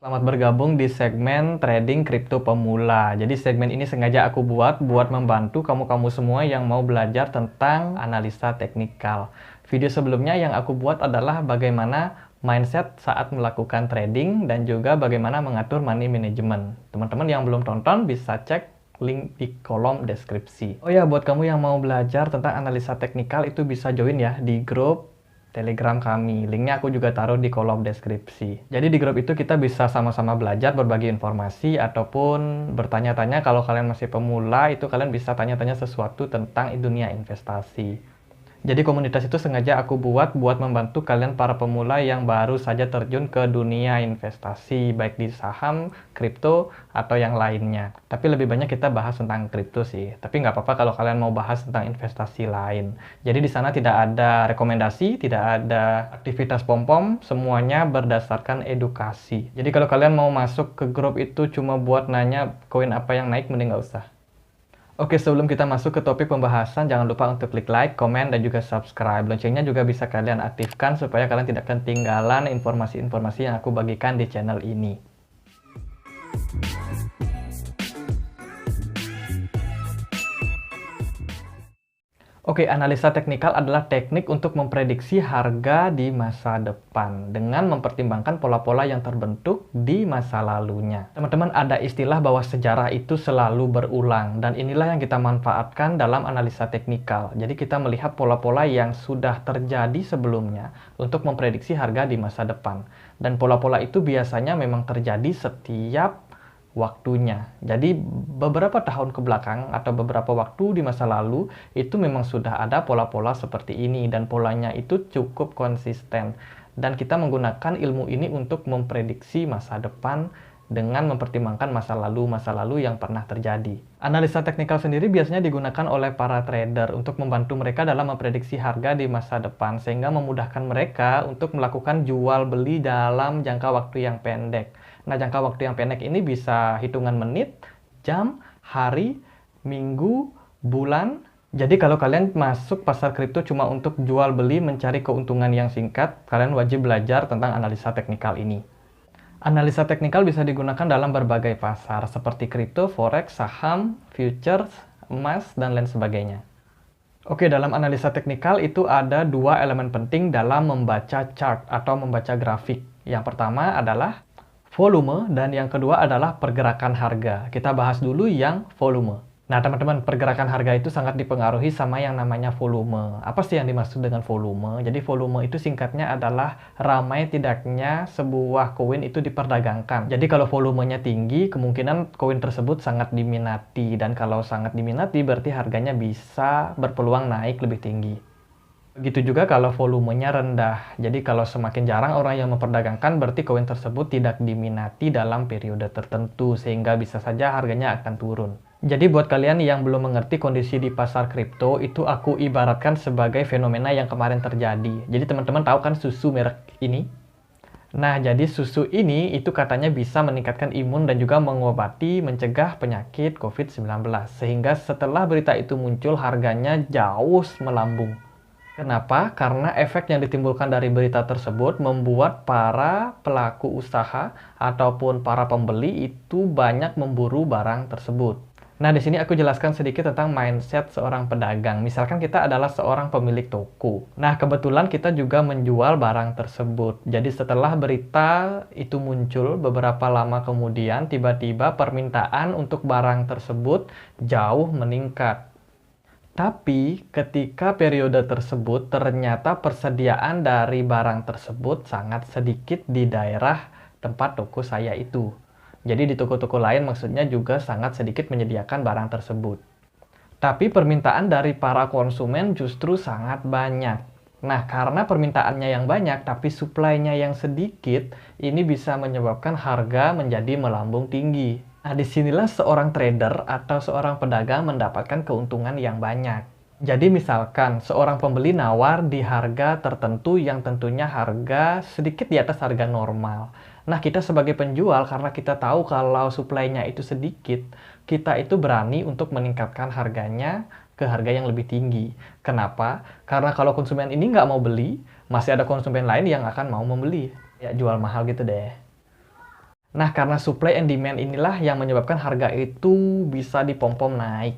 Selamat bergabung di segmen trading kripto pemula. Jadi segmen ini sengaja aku buat membantu kamu-kamu semua yang mau belajar tentang analisa teknikal. Video sebelumnya yang aku buat adalah bagaimana mindset saat melakukan trading dan juga bagaimana mengatur money management. Teman-teman yang belum tonton bisa cek link di kolom deskripsi. Oh ya, buat kamu yang mau belajar tentang analisa teknikal itu bisa join ya di grup Telegram kami. Linknya aku juga taruh di kolom deskripsi. Jadi di grup itu kita bisa sama-sama belajar, berbagi informasi, ataupun bertanya-tanya. Kalau kalian masih pemula, itu kalian bisa tanya-tanya sesuatu tentang dunia investasi. Jadi komunitas itu sengaja aku buat membantu kalian para pemula yang baru saja terjun ke dunia investasi, baik di saham, kripto, atau yang lainnya. Tapi lebih banyak kita bahas tentang kripto sih. Tapi nggak apa-apa kalau kalian mau bahas tentang investasi lain. Jadi di sana tidak ada rekomendasi, tidak ada aktivitas pom-pom, semuanya berdasarkan edukasi. Jadi kalau kalian mau masuk ke grup itu cuma buat nanya koin apa yang naik, mending nggak usah. Oke, sebelum kita masuk ke topik pembahasan, jangan lupa untuk klik like, komen, dan juga subscribe. Loncengnya juga bisa kalian aktifkan supaya kalian tidak ketinggalan informasi-informasi yang aku bagikan di channel ini. Oke, analisa teknikal adalah teknik untuk memprediksi harga di masa depan dengan mempertimbangkan pola-pola yang terbentuk di masa lalunya. Teman-teman, ada istilah bahwa sejarah itu selalu berulang dan inilah yang kita manfaatkan dalam analisa teknikal. Jadi kita melihat pola-pola yang sudah terjadi sebelumnya untuk memprediksi harga di masa depan. Dan pola-pola itu biasanya memang terjadi setiap waktunya. Jadi beberapa tahun ke belakang atau beberapa waktu di masa lalu itu memang sudah ada pola-pola seperti ini dan polanya itu cukup konsisten. Dan kita menggunakan ilmu ini untuk memprediksi masa depan dengan mempertimbangkan masa lalu yang pernah terjadi. Analisa teknikal sendiri biasanya digunakan oleh para trader untuk membantu mereka dalam memprediksi harga di masa depan sehingga memudahkan mereka untuk melakukan jual beli dalam jangka waktu yang pendek. Nah, jangka waktu yang pendek ini bisa hitungan menit, jam, hari, minggu, bulan. Jadi kalau kalian masuk pasar kripto cuma untuk jual beli mencari keuntungan yang singkat, kalian wajib belajar tentang analisa teknikal ini. Analisa teknikal bisa digunakan dalam berbagai pasar seperti kripto, forex, saham, futures, emas, dan lain sebagainya. Oke, dalam analisa teknikal itu ada dua elemen penting dalam membaca chart atau membaca grafik. Yang pertama adalah volume dan yang kedua adalah pergerakan harga. Kita bahas dulu yang volume. Nah, teman-teman, pergerakan harga itu sangat dipengaruhi sama yang namanya volume. Apa sih yang dimaksud dengan volume? Jadi volume itu singkatnya adalah ramai tidaknya sebuah koin itu diperdagangkan. Jadi kalau volumenya tinggi, kemungkinan koin tersebut sangat diminati. Dan kalau sangat diminati, berarti harganya bisa berpeluang naik lebih tinggi. Begitu juga kalau volumenya rendah. Jadi kalau semakin jarang orang yang memperdagangkan, berarti koin tersebut tidak diminati dalam periode tertentu, sehingga bisa saja harganya akan turun. Jadi buat kalian yang belum mengerti kondisi di pasar kripto, itu aku ibaratkan sebagai fenomena yang kemarin terjadi. Jadi teman-teman tahu kan susu merek ini? Nah, jadi susu ini itu katanya bisa meningkatkan imun dan juga mengobati, mencegah penyakit COVID-19. Sehingga setelah berita itu muncul, harganya jauh melambung. Kenapa? Karena efek yang ditimbulkan dari berita tersebut membuat para pelaku usaha ataupun para pembeli itu banyak memburu barang tersebut. Nah, di sini aku jelaskan sedikit tentang mindset seorang pedagang. Misalkan kita adalah seorang pemilik toko. Nah, kebetulan kita juga menjual barang tersebut. Jadi setelah berita itu muncul beberapa lama kemudian, tiba-tiba permintaan untuk barang tersebut jauh meningkat. Tapi ketika periode tersebut ternyata persediaan dari barang tersebut sangat sedikit di daerah tempat toko saya itu. Jadi di toko-toko lain maksudnya juga sangat sedikit menyediakan barang tersebut. Tapi permintaan dari para konsumen justru sangat banyak. Nah, karena permintaannya yang banyak tapi supply-nya yang sedikit, ini bisa menyebabkan harga menjadi melambung tinggi. Nah, disinilah seorang trader atau seorang pedagang mendapatkan keuntungan yang banyak. Jadi misalkan seorang pembeli nawar di harga tertentu yang tentunya harga sedikit di atas harga normal. Nah, kita sebagai penjual karena kita tahu kalau supply-nya itu sedikit, kita itu berani untuk meningkatkan harganya ke harga yang lebih tinggi. Kenapa? Karena kalau konsumen ini nggak mau beli, masih ada konsumen lain yang akan mau membeli. Ya, jual mahal gitu deh. Nah, karena supply and demand inilah yang menyebabkan harga itu bisa dipom-pom naik.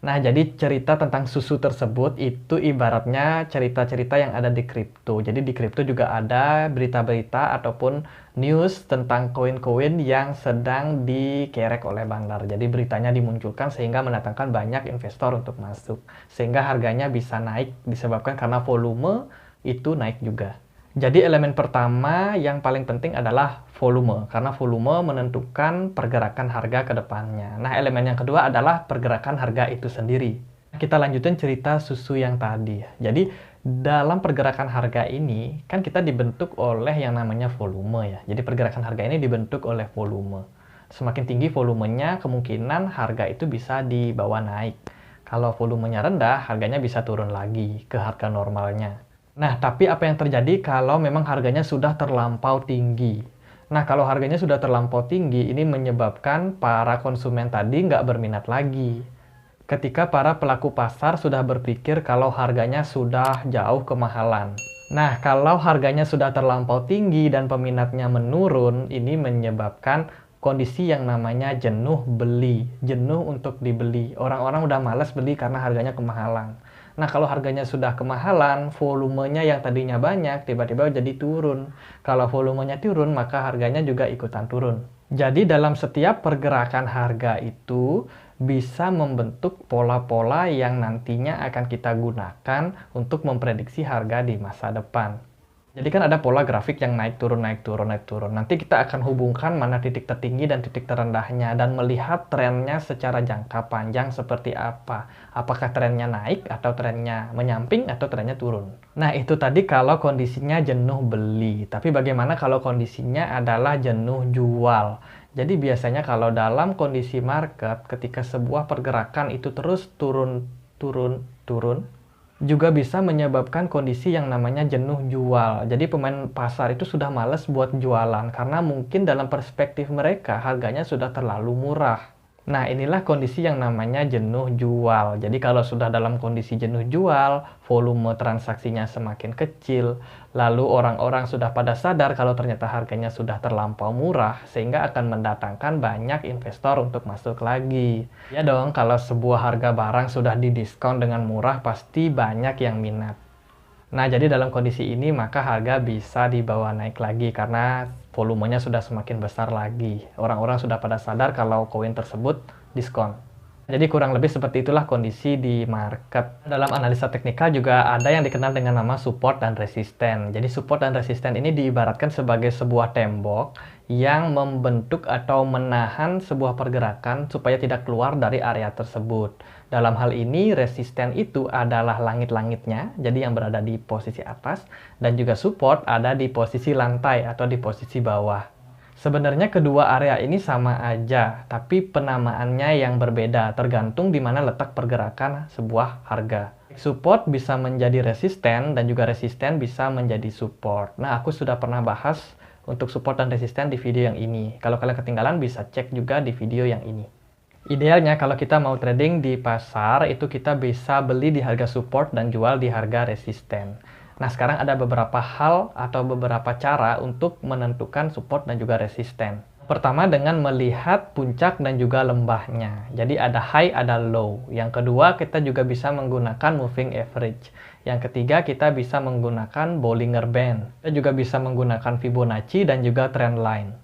Nah, jadi cerita tentang susu tersebut itu ibaratnya cerita-cerita yang ada di kripto. Jadi di kripto juga ada berita-berita ataupun news tentang koin-koin yang sedang dikerek oleh bandar. Jadi beritanya dimunculkan sehingga mendatangkan banyak investor untuk masuk. Sehingga harganya bisa naik disebabkan karena volume itu naik juga. Jadi elemen pertama yang paling penting adalah volume, karena volume menentukan pergerakan harga ke depannya. Nah, elemen yang kedua adalah pergerakan harga itu sendiri. Kita lanjutin cerita susu yang tadi. Jadi, dalam pergerakan harga ini, kan kita dibentuk oleh yang namanya volume ya. Jadi, pergerakan harga ini dibentuk oleh volume. Semakin tinggi volumenya, kemungkinan harga itu bisa dibawa naik. Kalau volumenya rendah, harganya bisa turun lagi ke harga normalnya. Nah, tapi apa yang terjadi kalau memang harganya sudah terlampau tinggi? Nah, kalau harganya sudah terlampau tinggi, ini menyebabkan para konsumen tadi nggak berminat lagi. Ketika para pelaku pasar sudah berpikir kalau harganya sudah jauh kemahalan. Nah, kalau harganya sudah terlampau tinggi dan peminatnya menurun, ini menyebabkan kondisi yang namanya jenuh beli. Jenuh untuk dibeli. Orang-orang udah malas beli karena harganya kemahalan. Nah, kalau harganya sudah kemahalan, volumenya yang tadinya banyak, tiba-tiba jadi turun. Kalau volumenya turun, maka harganya juga ikutan turun. Jadi, dalam setiap pergerakan harga itu bisa membentuk pola-pola yang nantinya akan kita gunakan untuk memprediksi harga di masa depan. Jadi kan ada pola grafik yang naik turun, naik turun, naik turun. Nanti kita akan hubungkan mana titik tertinggi dan titik terendahnya dan melihat trennya secara jangka panjang seperti apa. Apakah trennya naik atau trennya menyamping atau trennya turun. Nah, itu tadi kalau kondisinya jenuh beli. Tapi bagaimana kalau kondisinya adalah jenuh jual? Jadi biasanya kalau dalam kondisi market ketika sebuah pergerakan itu terus turun, turun, turun, juga bisa menyebabkan kondisi yang namanya jenuh jual. Jadi pemain pasar itu sudah males buat jualan karena mungkin dalam perspektif mereka harganya sudah terlalu murah. Nah, inilah kondisi yang namanya jenuh jual. Jadi kalau sudah dalam kondisi jenuh jual, volume transaksinya semakin kecil, lalu orang-orang sudah pada sadar kalau ternyata harganya sudah terlampau murah, sehingga akan mendatangkan banyak investor untuk masuk lagi. Ya dong, kalau sebuah harga barang sudah didiskon dengan murah, pasti banyak yang minat. Nah, jadi dalam kondisi ini maka harga bisa dibawa naik lagi karena volumenya sudah semakin besar lagi. Orang-orang sudah pada sadar kalau koin tersebut diskon. Jadi kurang lebih seperti itulah kondisi di market. Dalam analisa teknikal juga ada yang dikenal dengan nama support dan resisten. Jadi support dan resisten ini diibaratkan sebagai sebuah tembok yang membentuk atau menahan sebuah pergerakan supaya tidak keluar dari area tersebut. Dalam hal ini resisten itu adalah langit-langitnya, jadi yang berada di posisi atas, dan juga support ada di posisi lantai atau di posisi bawah. Sebenarnya kedua area ini sama aja, tapi penamaannya yang berbeda, tergantung di mana letak pergerakan sebuah harga. Support bisa menjadi resisten, dan juga resisten bisa menjadi support. Nah, aku sudah pernah bahas untuk support dan resisten di video yang ini. Kalau kalian ketinggalan, bisa cek juga di video yang ini. Idealnya kalau kita mau trading di pasar, itu kita bisa beli di harga support dan jual di harga resisten. Nah, sekarang ada beberapa hal atau beberapa cara untuk menentukan support dan juga resisten. Pertama dengan melihat puncak dan juga lembahnya. Jadi ada high, ada low. Yang kedua kita juga bisa menggunakan moving average. Yang ketiga kita bisa menggunakan Bollinger Band. Kita juga bisa menggunakan Fibonacci dan juga trend line.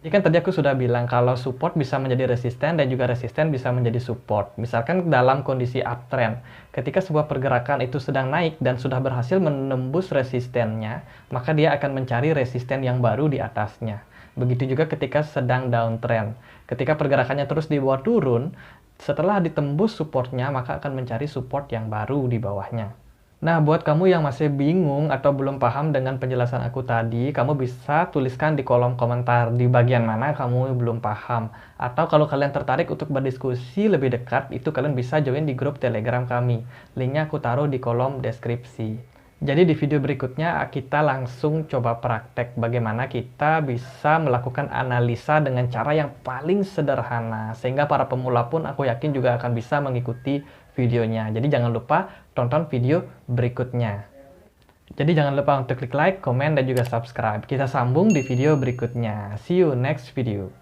Jadi kan tadi aku sudah bilang kalau support bisa menjadi resisten dan juga resisten bisa menjadi support. Misalkan dalam kondisi uptrend, ketika sebuah pergerakan itu sedang naik dan sudah berhasil menembus resistennya, maka dia akan mencari resisten yang baru di atasnya. Begitu juga ketika sedang downtrend. Ketika pergerakannya terus dibawa turun, setelah ditembus supportnya, maka akan mencari support yang baru di bawahnya. Nah, buat kamu yang masih bingung atau belum paham dengan penjelasan aku tadi, kamu bisa tuliskan di kolom komentar di bagian mana kamu belum paham. Atau kalau kalian tertarik untuk berdiskusi lebih dekat, itu kalian bisa join di grup Telegram kami. Linknya aku taruh di kolom deskripsi. Jadi di video berikutnya kita langsung coba praktek bagaimana kita bisa melakukan analisa dengan cara yang paling sederhana. Sehingga para pemula pun aku yakin juga akan bisa mengikuti videonya. Jadi jangan lupa tonton video berikutnya. Jadi jangan lupa untuk klik like, komen, dan juga subscribe. Kita sambung di video berikutnya. See you next video.